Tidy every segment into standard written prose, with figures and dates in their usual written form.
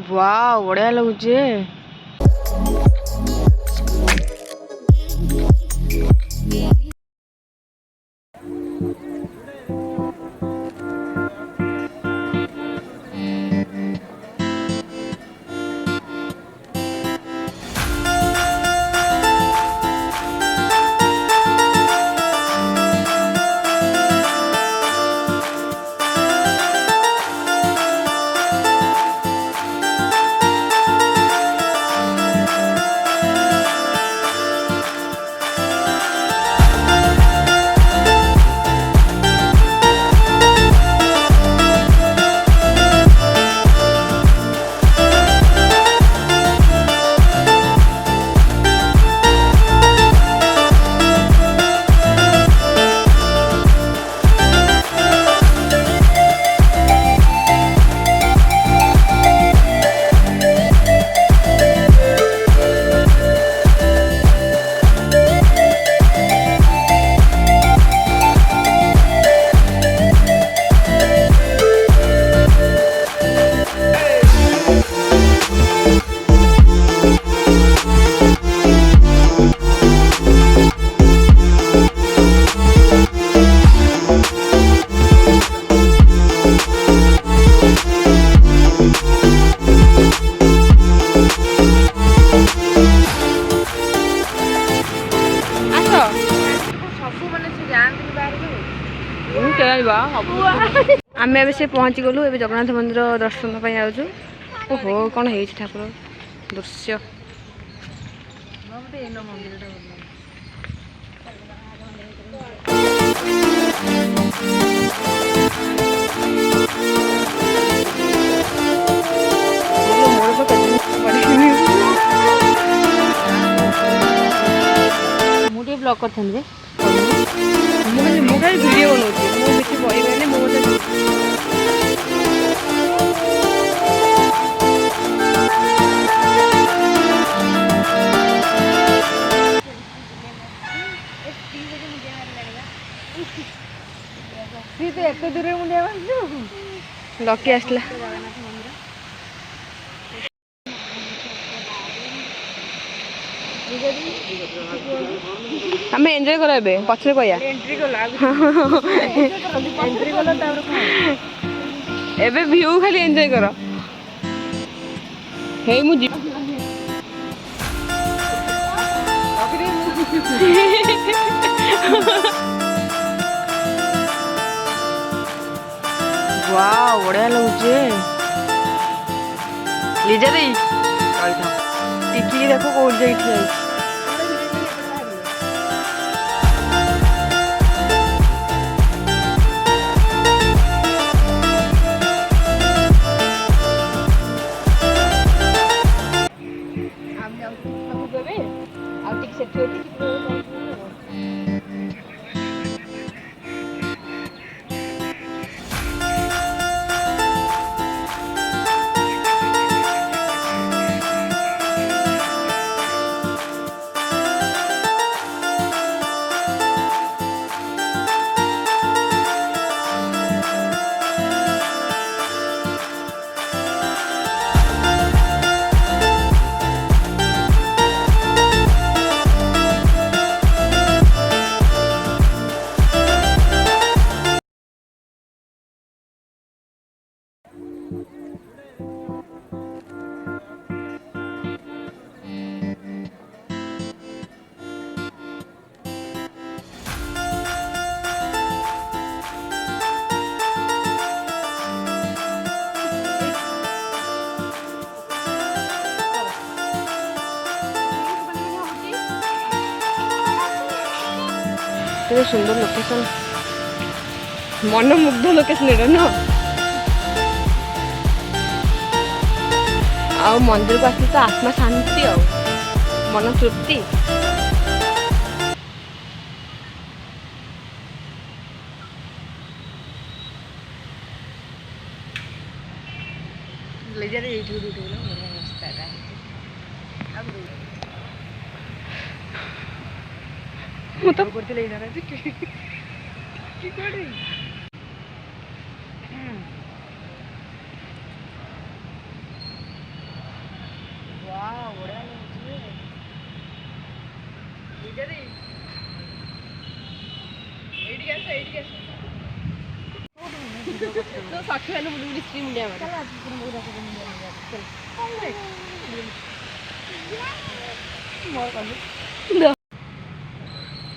वाह बढ़िया लगुचे। आम ए से पहुँची गलु ए जगन्नाथ मंदिर दर्शन आजु। ओहो कौन है ठाकुर दृश्य मुझे ब्लॉग कर मुझे वीडियो बनाऊँ मुझे एत दूर मुंडिया लकी आसला आम एंजॉय कर पचर कह एबे व्यू खाली एंजॉय कर हे मुझे वाह बढ़िया लगुचे लीजा दी टिकी देखो कौन जाइए केते सुंदर लोकेशन मनमुग्ध लोकेशन एटा न आ मंदिर को आसले तो आत्मा शांति आ मन तृप्ति तो करते लेना रे की कोड़ी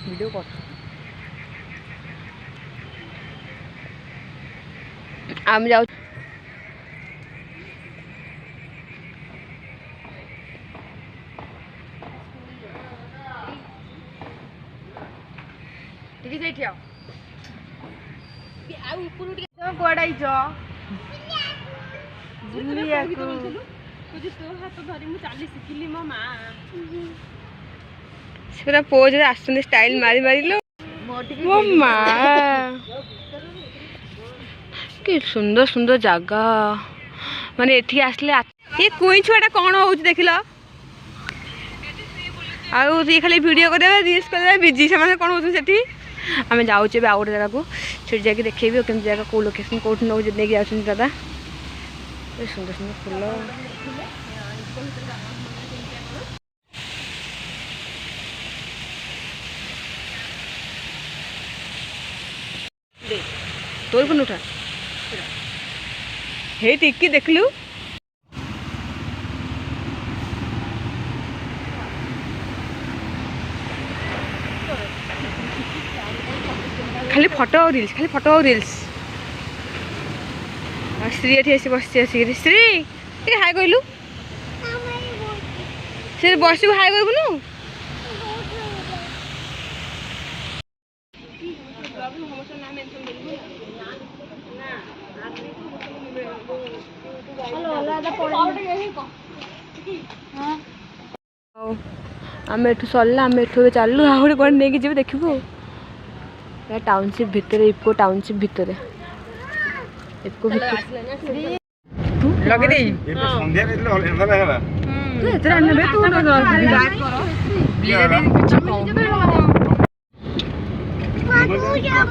वीडियो कर आम जाऊ टिकी से ठिया आ ऊपर उठ के गोड़ाई जो बुलिया को तुझे तो हाथ धरि मु चाली सिखिली मो मां पूरा पोज रे आसुनी स्टाइल मारी मारिलो मो मां कि सुंदर सुंदर जगह माने एठी आसले ये कोई छुआटा कौन हो देखिल आउ खाली वीडियो कर रील्स कर बिजी से कौन हो सेठी आम जाऊे आउ गोटे जगह को से जाकि देखेबी केम जगह कौ लोकेशन कौट नौ नहीं जाऊँ दादा सुंदर सुंदर फूल तोर फोन उठा हे टिकी देखलु खाली फोटो और रील्स श्री ये बस श्री ये हाय कहलु से बस हाय कहबुनु आम एठू सरला आम एठू चलू आ गोटे कौन नहीं जी देखू टाउनशिप भितर इफको टाउनशिप भितर इफको भितर लगे दे ये संध्या रे ले होला तू एतरा नबे तू बात करो ले दे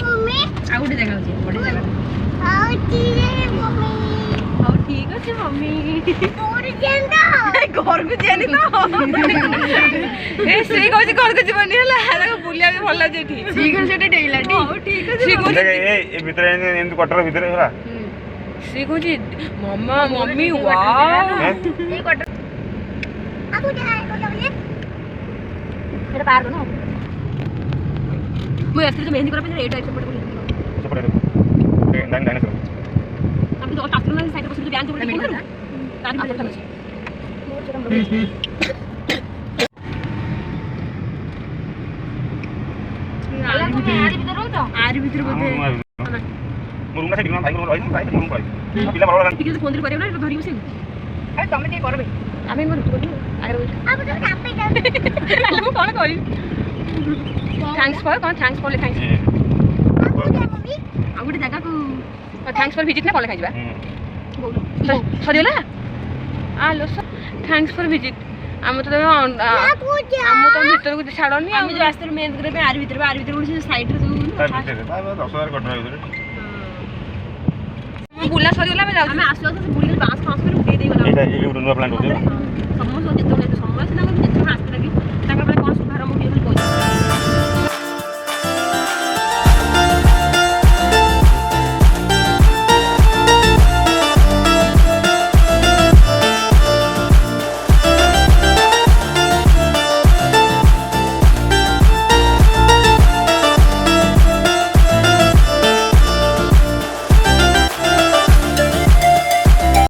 मम्मी आ गोटे जगह अछि बड़ी जगह आओ ठीक अछि मम्मी तोर जेंदा घर को जेनी ए श्री कहछि घर को जीवनी हला ताको बुलिया भी भल लागे एठी श्री कहछि सेटे डेइला ठीक अछि श्री कहछि ए भीतर एंद क्वार्टर भीतर हला श्री कहछि मम्मा मम्मी वाओ ए क्वार्टर आगु जाय को लगे एटा पार को न मु अस्त्री मेहंदी करा पे एटा सपोर्ट दान सर हम तो टास्क में साइड पर ध्यान से बोल तारी पर चलछ आरी भीतर बोलते मोर रूम से डिग्री भाई मोर रही भाई मोर कहि पिला बड़ ठीक से फोन रे करियो ना धरियो से ए तमे ते करबे आमे मोर रुक आगे अब तो कापे जा मु कोन करी थैंक्स फॉर ले थैंक्स आ गुटे जगह को थैंक्स फॉर विजिट ना कोले खाइबा सरियला आ लो थैंक्स फॉर विजिट हम तो भीतर को छाड़नी हम जो आस्ते मेहनत करे आरी भीतर उड़ी साइड रे सब 10000 कटरा भीतर बुला सरियला में जाऊ हम आसो बुली 500 में दे देला एटा ये नुवा प्लांट होते